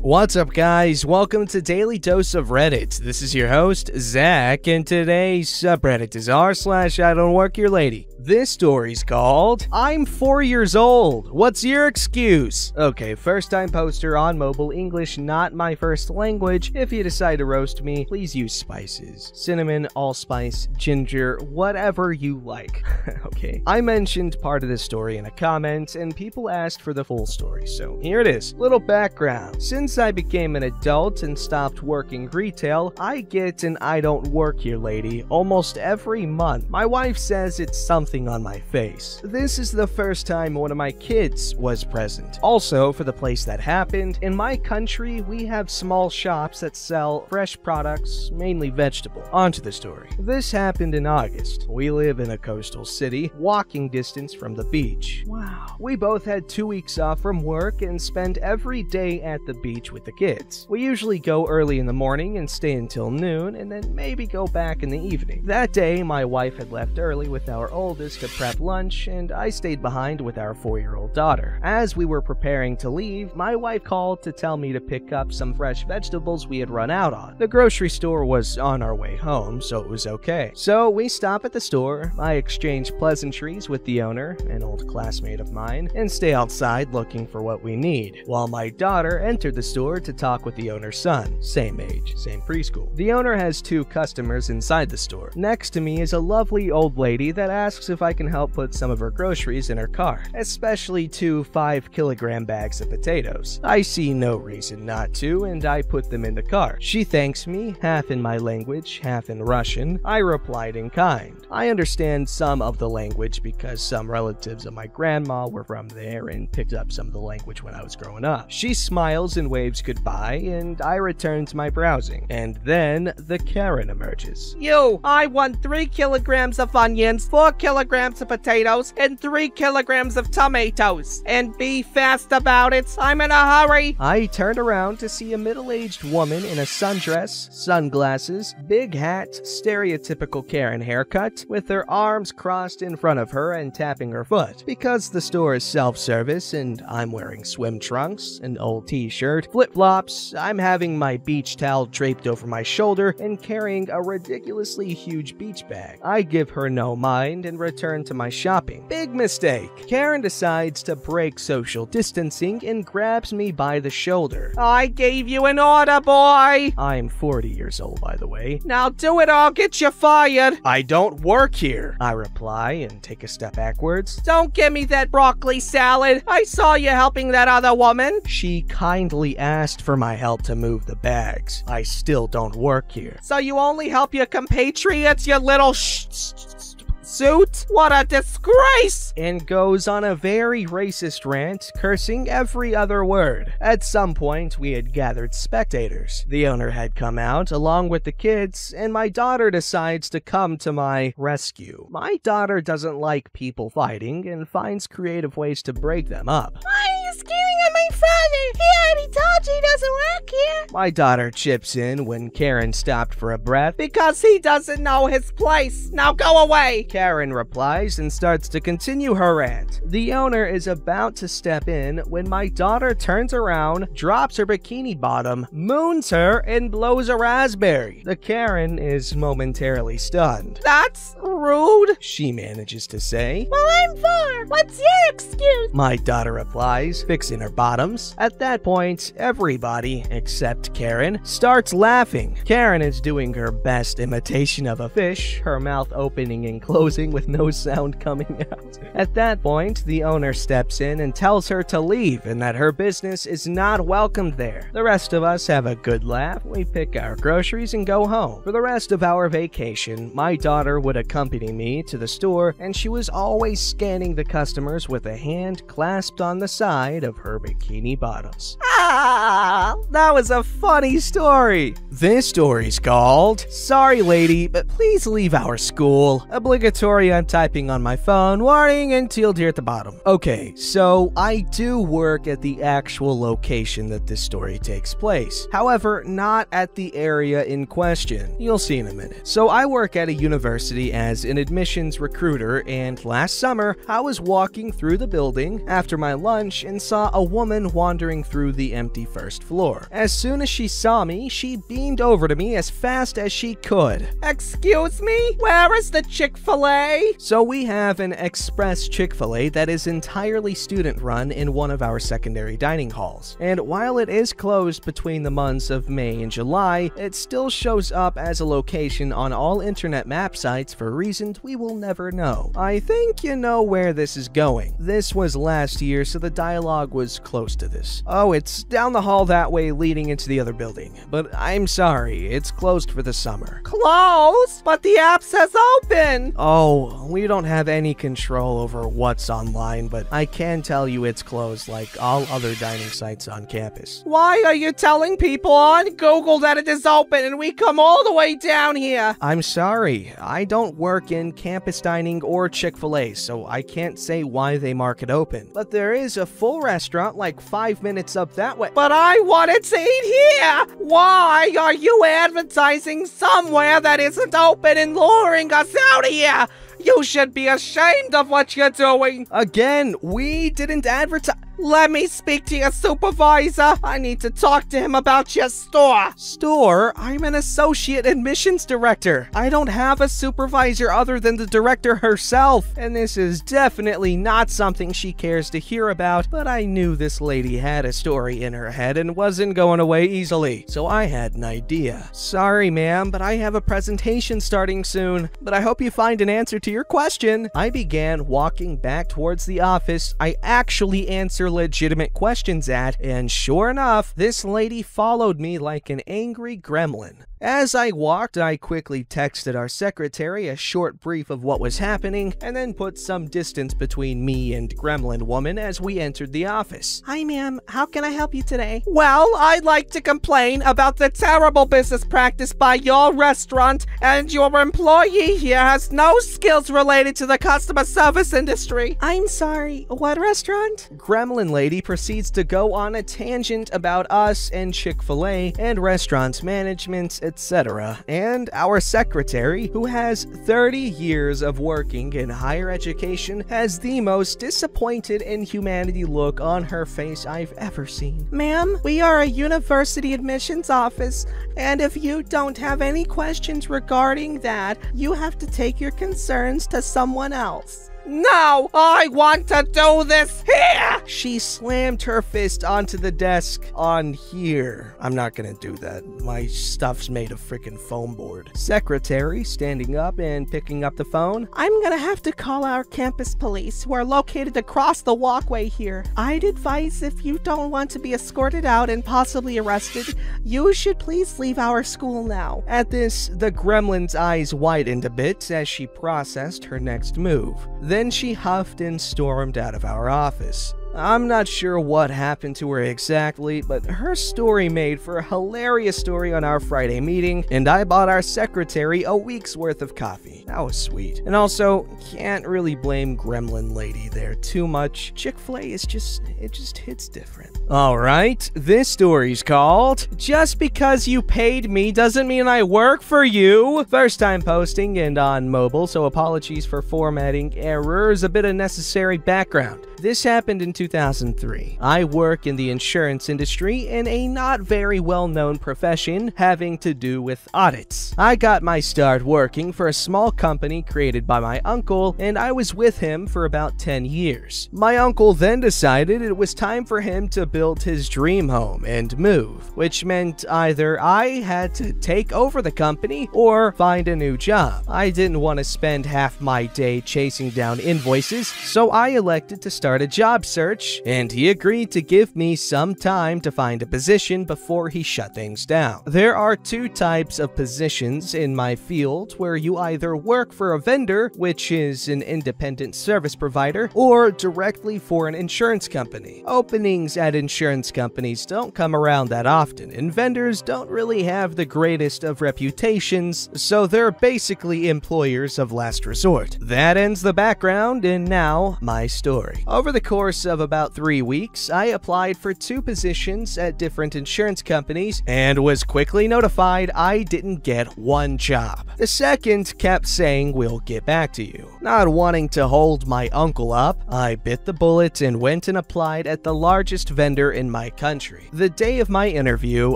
What's up, guys? Welcome to Daily Dose of Reddit. This is your host, Zach, and today's subreddit is r/IDoWorkHereLady. This story's called, I'm 4 years old. What's your excuse? Okay, first-time poster on mobile, English not my first language. If you decide to roast me, please use spices. Cinnamon, allspice, ginger, whatever you like. Okay. I mentioned part of this story in a comment, and people asked for the full story, so here it is. Little background. Since I became an adult and stopped working retail, I get an I don't work here lady almost every month. My wife says it's something on my face. This is the first time one of my kids was present. Also, for the place that happened, in my country, we have small shops that sell fresh products, mainly vegetable. On to the story. This happened in August. We live in a coastal city, walking distance from the beach. Wow. We both had 2 weeks off from work and spend every day at the beach with the kids. We usually go early in the morning and stay until noon, and then maybe go back in the evening. That day, my wife had left early with our oldest to prep lunch, and I stayed behind with our 4-year-old daughter. As we were preparing to leave, my wife called to tell me to pick up some fresh vegetables we had run out on. The grocery store was on our way home, so it was okay. So we stop at the store, I exchange pleasantries with the owner, an old classmate of mine, and stay outside looking for what we need, while my daughter entered the store to talk with the owner's son, same age, same preschool. The owner has 2 customers inside the store. Next to me is a lovely old lady that asks if I can help put some of her groceries in her car, especially 2 5-kilogram bags of potatoes. I see no reason not to, and I put them in the car. She thanks me, half in my language, half in Russian. I replied in kind. I understand some of the language because some relatives of my grandma were from there and picked up some of the language when I was growing up. She smiles and waves goodbye, and I return to my browsing. And then the Karen emerges. I want 3 kilograms of onions, 4 kilograms of potatoes, and 3 kilograms of tomatoes. And be fast about it, I'm in a hurry. I turned around to see a middle-aged woman in a sundress, sunglasses, big hat, stereotypical Karen haircut, with her arms crossed in front of her and tapping her foot. Because the store is self-service and I'm wearing swim trunks, an old t-shirt, flip-flops, I'm having my beach towel draped over my shoulder and carrying a ridiculously huge beach bag. I give her no mind and return to my shopping. Big mistake. Karen decides to break social distancing and grabs me by the shoulder. I gave you an order, boy. I'm 40 years old, by the way. Now do it or I'll get you fired. I don't work here, I reply and take a step backwards. Don't give me that broccoli salad. I saw you helping that other woman. She kindly asked for my help to move the bags. I still don't work here. So you only help your compatriots, you little suit? What a disgrace! And goes on a very racist rant, cursing every other word. At some point, we had gathered spectators. The owner had come out, along with the kids, and my daughter decides to come to my rescue. My daughter doesn't like people fighting and finds creative ways to break them up. Why are you screaming at my father? He already told you he doesn't work here. My daughter chips in when Karen stopped for a breath. Because he doesn't know his place. Now go away. Karen replies and starts to continue her rant. The owner is about to step in when my daughter turns around, drops her bikini bottom, moons her, and blows a raspberry. The Karen is momentarily stunned. That's rude, she manages to say. Well, I'm 4. What's your excuse? My daughter replies, fixing her bottoms. At that point, everybody, except Karen, starts laughing. Karen is doing her best imitation of a fish, her mouth opening and closing with no sound coming out. At that point, the owner steps in and tells her to leave and that her business is not welcomed there. The rest of us have a good laugh, we pick our groceries and go home. For the rest of our vacation, my daughter would accompany me to the store and she was always scanning the customers with a hand clasped on the side of her bikini bottoms. Ah, that was a funny story. This story's called, Sorry lady, but please leave our school. Obligatory, I'm typing on my phone. Warning, and sealed here at the bottom. Okay, so I do work at the actual location that this story takes place. However, not at the area in question. You'll see in a minute. So I work at a university as an admissions recruiter, and last summer, I was walking through the building after my lunch and saw a woman wandering through the empty first floor. floor. As soon as she saw me, she beamed over to me as fast as she could. Excuse me? Where is the Chick-fil-A? So we have an express Chick-fil-A that is entirely student-run in one of our secondary dining halls. And while it is closed between the months of May and July, it still shows up as a location on all internet map sites for reasons we will never know. I think you know where this is going. This was last year, so the dialogue was close to this. Oh, it's down the hall that way leading into the other building. But I'm sorry, it's closed for the summer. Closed? But the app says open! Oh, we don't have any control over what's online, but I can tell you it's closed like all other dining sites on campus. Why are you telling people on Google that it is open and we come all the way down here? I'm sorry, I don't work in campus dining or Chick-fil-A, so I can't say why they mark it open. But there is a full restaurant like 5 minutes up that way. But I wanted to eat here! Why are you advertising somewhere that isn't open and luring us out of here? You should be ashamed of what you're doing! Again, we didn't advertise. Let me speak to your supervisor. I need to talk to him about your store. Store? I'm an associate admissions director. I don't have a supervisor other than the director herself. And this is definitely not something she cares to hear about, but I knew this lady had a story in her head and wasn't going away easily, so I had an idea. Sorry, ma'am, but I have a presentation starting soon, but I hope you find an answer to your question. I began walking back towards the office I actually answer legitimate questions at, and sure enough, this lady followed me like an angry gremlin. As I walked, I quickly texted our secretary a short brief of what was happening, and then put some distance between me and Gremlin Woman as we entered the office. Hi, ma'am. How can I help you today? Well, I'd like to complain about the terrible business practice by your restaurant, and your employee here has no skills related to the customer service industry. I'm sorry, what restaurant? Gremlin Lady proceeds to go on a tangent about us and Chick-fil-A and restaurants management, etc. And our secretary, who has 30 years of working in higher education, has the most disappointed in humanity look on her face I've ever seen. Ma'am, we are a university admissions office, and if you don't have any questions regarding that, you have to take your concerns to someone else. No, I want to do this here! She slammed her fist onto the desk on here. I'm not gonna do that. My stuff's made of freaking foam board. Secretary standing up and picking up the phone. I'm gonna have to call our campus police, who are located across the walkway here. I'd advise if you don't want to be escorted out and possibly arrested, you should please leave our school now. At this, the gremlin's eyes widened a bit as she processed her next move. Then she huffed and stormed out of our office. I'm not sure what happened to her exactly, but her story made for a hilarious story on our Friday meeting, and I bought our secretary a week's worth of coffee. That was sweet. And also, can't really blame Gremlin Lady there too much. Chick-fil-A is just hits different. Alright, this story's called Just Because You Paid Me Doesn't Mean I Work For You. First time posting and on mobile, so apologies for formatting errors, a bit of necessary background. This happened in 2003. I work in the insurance industry in a not very well-known profession having to do with audits. I got my start working for a small company created by my uncle, and I was with him for about 10 years. My uncle then decided it was time for him to build his dream home and move, which meant either I had to take over the company or find a new job. I didn't want to spend half my day chasing down invoices, so I elected to start a job search, and he agreed to give me some time to find a position before he shut things down. There are two types of positions in my field where you either work for a vendor, which is an independent service provider, or directly for an insurance company. Openings at insurance companies don't come around that often, and vendors don't really have the greatest of reputations, so they're basically employers of last resort. That ends the background, and now my story. Over the course of about 3 weeks, I applied for 2 positions at different insurance companies and was quickly notified I didn't get 1 job. The second kept saying we'll get back to you. Not wanting to hold my uncle up, I bit the bullet and went and applied at the largest vendor in my country. The day of my interview,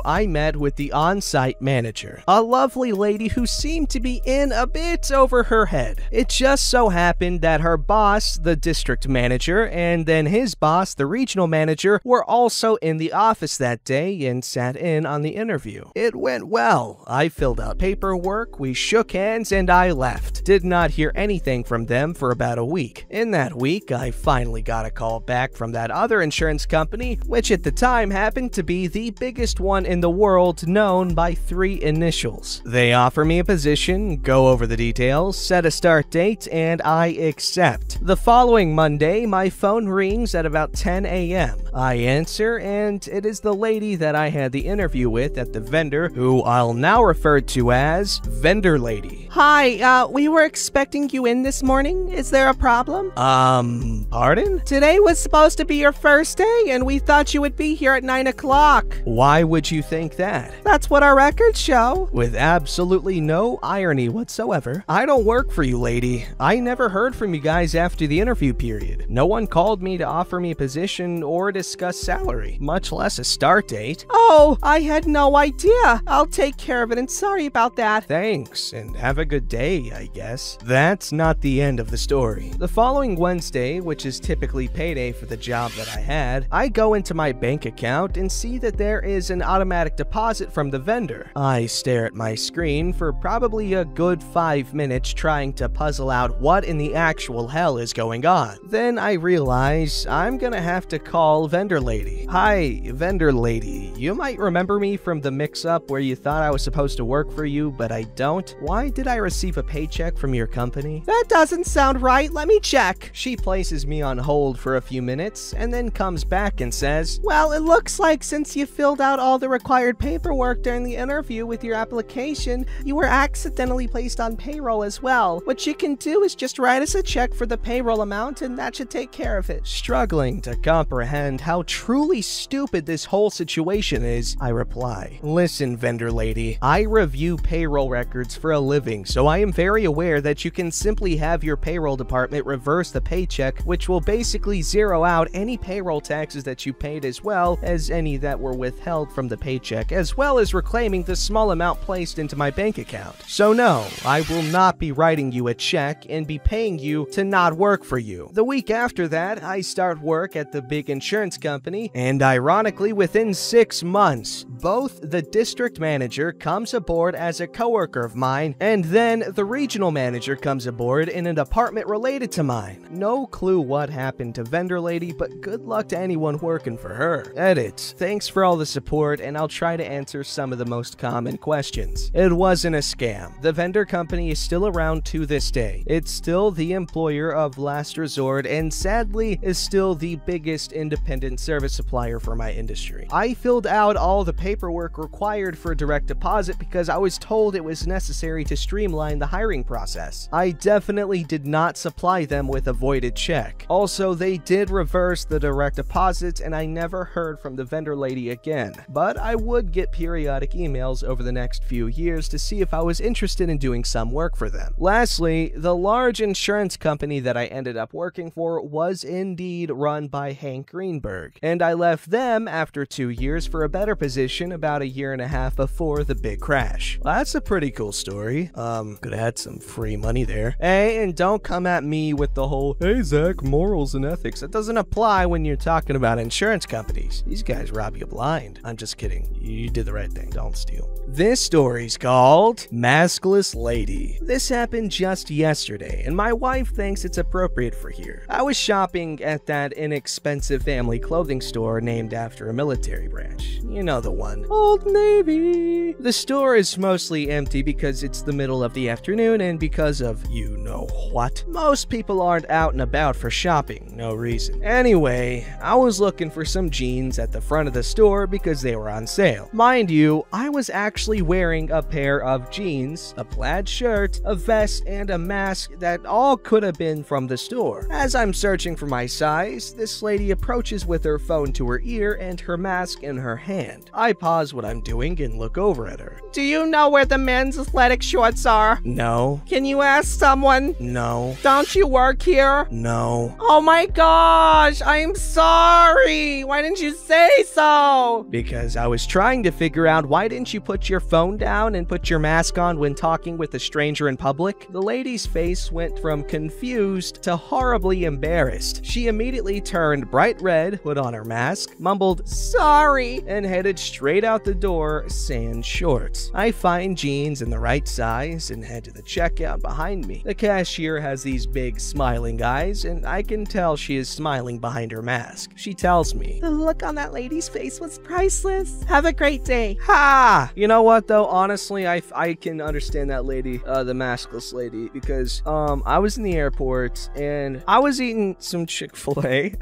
I met with the on-site manager, a lovely lady who seemed to be in a bit over her head. It just so happened that her boss, the district manager, and then his boss, the regional manager, were also in the office that day and sat in on the interview. It went well. I filled out paperwork, we shook hands, and I left. Did not hear anything from them for about a week. In that week, I finally got a call back from that other insurance company, which at the time happened to be the biggest one in the world, known by 3 initials. They offer me a position, go over the details, set a start date, and I accept. The following Monday, my phone rings at about 10 a.m. I answer, and it is the lady that I had the interview with at the vendor, who I'll now refer to as Vendor Lady. Hi, we were expecting you in this morning. Is there a problem? Pardon? Today was supposed to be your first day, and we thought you would be here at 9 o'clock. Why would you think that? That's what our records show. With absolutely no irony whatsoever. I don't work for you, lady. I never heard from you guys after the interview period. No one called me to offer me a position or discuss salary, much less a start date. Oh, I had no idea. I'll take care of it, and sorry about that. Thanks, and have a good day, I guess. That's not the end of the story. The following Wednesday, which is typically payday for the job that I had, I go into my bank account and see that there is an automatic deposit from the vendor. I stare at my screen for probably a good 5 minutes trying to puzzle out what in the actual hell is going on. Then I realize I'm gonna have to call Vendor Lady. Hi, Vendor Lady. You might remember me from the mix-up where you thought I was supposed to work for you, but I don't. Why did I receive a paycheck from your company? That doesn't sound right. Let me check. She places me on hold for a few minutes and then comes back and says, Well, it looks like since you filled out all the required paperwork during the interview with your application, you were accidentally placed on payroll as well. What you can do is just write us a check for the payroll amount and that should take care of it. Struggling to comprehend how truly stupid this whole situation is, I reply, Listen, Vendor Lady, I review payroll records for a living, so I am very aware that you can simply have your payroll department reverse the paycheck, which will basically zero out any payroll taxes that you paid as well as any that were withheld from the paycheck, as well as reclaiming the small amount placed into my bank account. So no, I will not be writing you a check and be paying you to not work for you. The week after that, I start work at the big insurance company, and ironically, within 6 months, both the district manager comes aboard as a coworker of mine, and then the regional manager comes aboard in a department related to mine. No clue what happened to Vendor Lady, but good luck to anyone working for her. Edit. Thanks for all the support, and I'll try to answer some of the most common questions. It wasn't a scam. The vendor company is still around to this day. It's still the employer of last resort, and sadly is still the biggest independent service supplier for my industry. I filled out all the paperwork required for direct deposit because I was told it was necessary to streamline the hiring process. I definitely did not supply them with a voided check. Also, they did reverse the direct deposit, and I never heard from the Vendor Lady again, but I would get periodic emails over the next few years to see if I was interested in doing some work for them. Lastly, the large insurance company that I ended up working for was indeed run by Hank Greenberg, and I left them after 2 years for a better position about a year and a half before the big crash. Well, that's a pretty cool story. Could have had some free money there. Hey, and don't come at me with the whole, hey Zach, morals and ethics. That doesn't apply when you're talking about insurance companies. These guys rob you blind. I'm just kidding. You did the right thing. Don't steal. This story's called Maskless Lady. This happened just yesterday, and my wife thinks it's appropriate for here. I was shopping at that inexpensive family clothing store named after a military branch. You know the one one. Old Navy. The store is mostly empty because it's the middle of the afternoon and because of you know what. Most people aren't out and about for shopping, no reason. Anyway, I was looking for some jeans at the front of the store because they were on sale. Mind you, I was actually wearing a pair of jeans, a plaid shirt, a vest, and a mask that all could have been from the store. As I'm searching for my size, this lady approaches with her phone to her ear and her mask in her hand. I pause what I'm doing and look over at her. Do you know where the men's athletic shorts are? No. Can you ask someone? No. Don't you work here? No. Oh my gosh, I'm sorry. Why didn't you say so? Because I was trying to figure out why didn't you put your phone down and put your mask on when talking with a stranger in public? The lady's face went from confused to horribly embarrassed. She immediately turned bright red, put on her mask, mumbled, "Sorry," and headed straight out the door, sans shorts. I find jeans in the right size and head to the checkout behind me. The cashier has these big smiling eyes, and I can tell she is smiling behind her mask. She tells me, The look on that lady's face was priceless. Have a great day. "Ha! You know what though, honestly, I can understand that lady, the maskless lady, because I was in the airport and I was eating some Chick-fil-A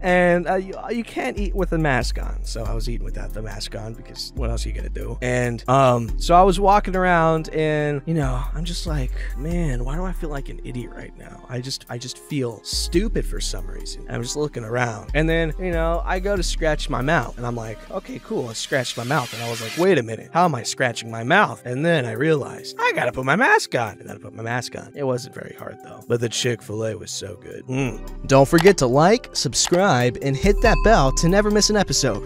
and you can't eat with a mask on, so I was eating without the mask on because what else are you gonna do? And so I was walking around and you know, I'm just like, man, why do I feel like an idiot right now? I just feel stupid for some reason. I'm just looking around and then, you know, I go to scratch my mouth and I'm like, okay, cool, I scratched my mouth and I was like, wait a minute, how am I scratching my mouth? And then I realized I gotta put my mask on. And then I put my mask on. It wasn't very hard though, but the Chick-fil-A was so good. Don't forget to like, subscribe, and hit that bell to never miss an episode.